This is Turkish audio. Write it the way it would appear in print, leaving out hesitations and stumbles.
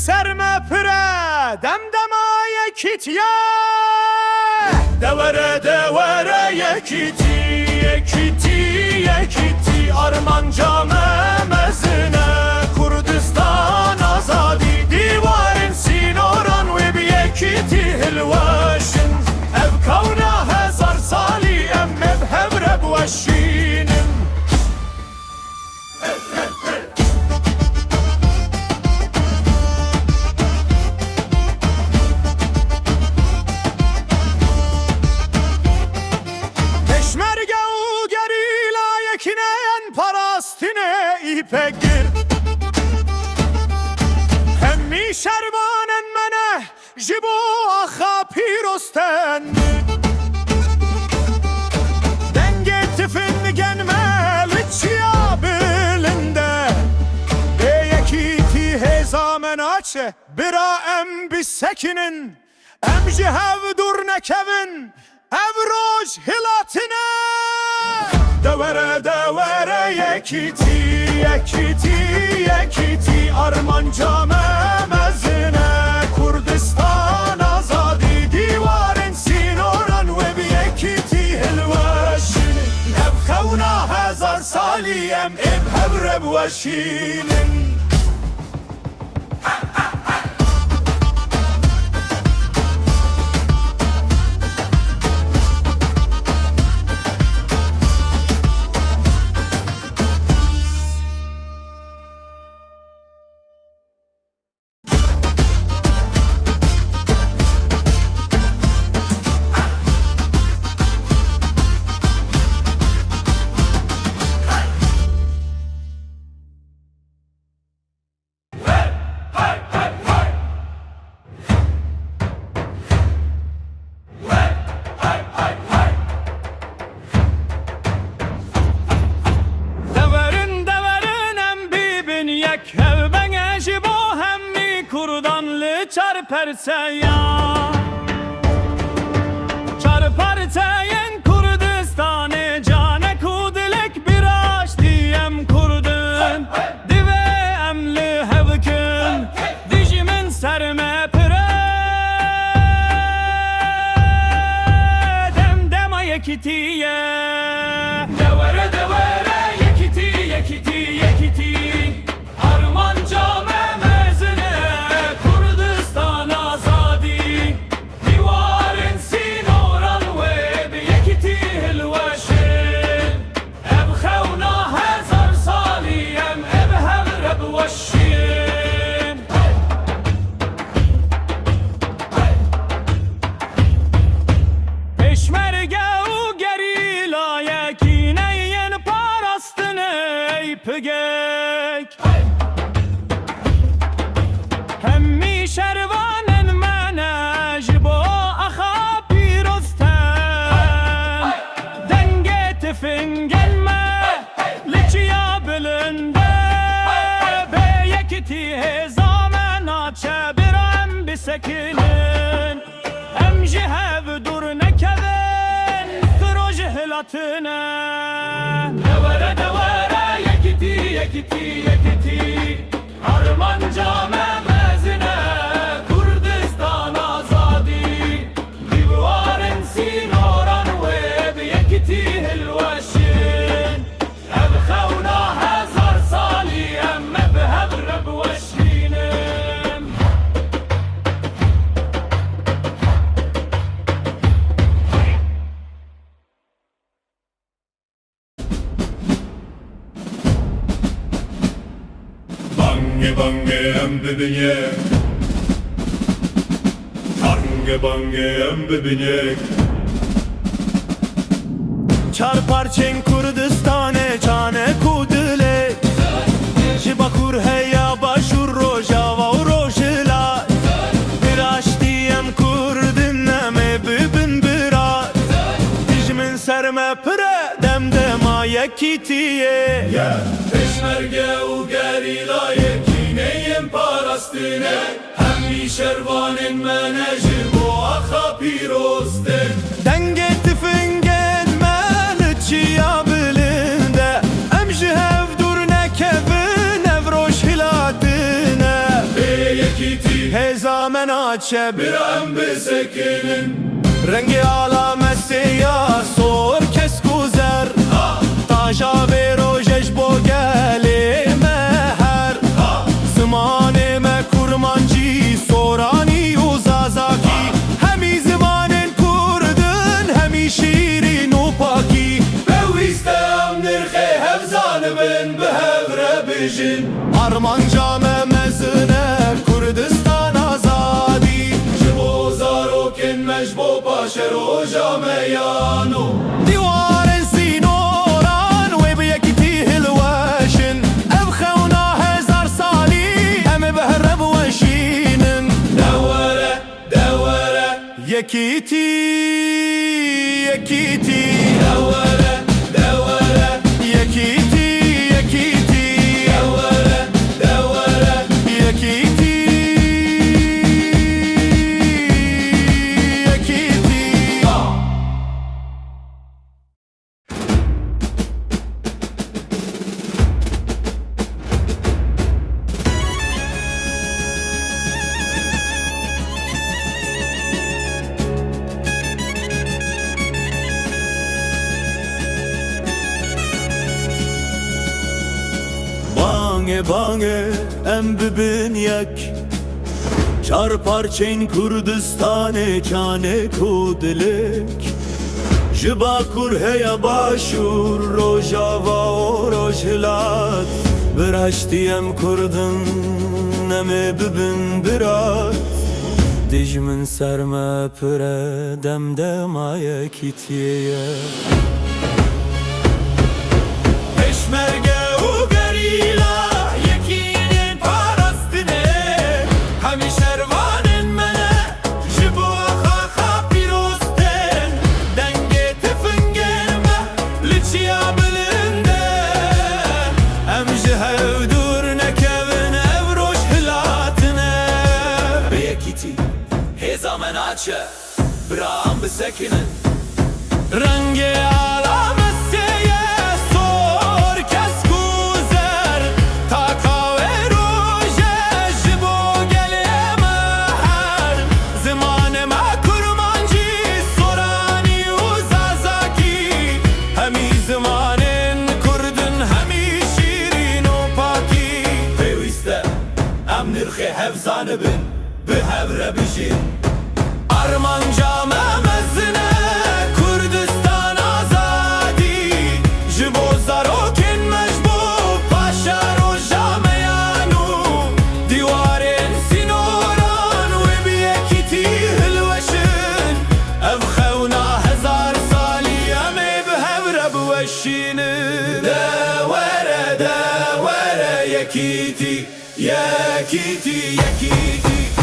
سرمه پره دمدما یکیتیه دوره دوره یکیتی یکیتی یکیتی آرمان جامه مزنه کردستان آزادی دیوارن سینوران و بی یکیتی هلوشن ev kavna hezar sali emme bhevre bweşşinin Peşmerge u gerila yekineyen parastine ipek gir Hemmi şervanen mene jibo aha pirosten Denge tifin genme lütçiya bilinde Beyekiti hezamen açe bira em bisekinin Em jihev dur nekevin evroj hilatine Devere devere yekiti yekiti yekiti Arman came mezine Kurdistan azadi divarın sinoran ve bir yekiti hilveşin Ev kavna hezar saliyem ev hevre bweşinin Çarparteyen Kurdistan'ı cane kudilek biraş diyem kurdun Dive emli hevkün dijimin serme pire Demdema yekitiye Devere devere yekiti yekiti yekiti Arman came Hemmi şervanen mene jibo aha pirosten Denge tifin gelme liçiya bilinde Beyekiti hezamen açe birem bisekinin Em jihev dur nekevin kroj hilatine Devere devere yekiti yekiti yekiti Arman came mezine Kurdistan azadi Divarın sinoran ve biyekiti hilveşin Ev khevna hezar sali emme behevre bweşinim Bange bange em bibinyek Bange bange em bibinyek Çarparçen Kurdistan'e cane kudilek Jibakur heya başur rojava u rojila Biraş diyem kurdineme bibin birat Dijmin serme pire demdema yekitiye Peşmerge u gerila yekineyim parastine Hemmi şervanin menajir bu aha pirosten Denge tifin gelme lütçiya bilinde Em jihev dur nekevin evroş hilatine Beyekiti چه برم بسکینن رنگ عالم سیاه سور کس گذر تاجا به روشش با گلی مهر زمان ما کرمانجی سورانی و زازاکی همی زمان کردن همی شیرین و پاکی بویستم نرخی حفظان بن به هفره بجن آرمان جامه مزنه کردستان آزادی جبو زاروکن مجبو پاشر و جامه یانو دیوار سینوران و بیکتی هلوشن ابخونا هزار سالی همه بهرب وشینن دوره دوره یکیتی یکیتی دوره دوره یکیتی یکیتی دوره دوره یکیتی یکیتی بانge بانge ام ببین یک چار پارچین کردستان چانه کودلک جبا کرهیا باشور روژاوا و روژلات برشتیم کردن نمی ببین برات دیجمن سرما پره دم دمای کتیه پشمرگه و گریلا یکینین پارستنه همی شروانن منه جبو خاخا پیروستن دنگ تفنگن لچیا بلنده ام جهو دور نکون evroş هلاتنه بیکیتی هزامن آچه برام بسکنن رنگ عالم حفظانه بن به هفره بشین آرمان جامه مزنه کردستان آزادی جبو زاروکن مجبو پاشر و جامه یانو دیوارین سینوران و بیکیتی هلوشن افخونا هزار سالی همه به هفره بوشین دوره دوره یکیتی یکیتی یکیتی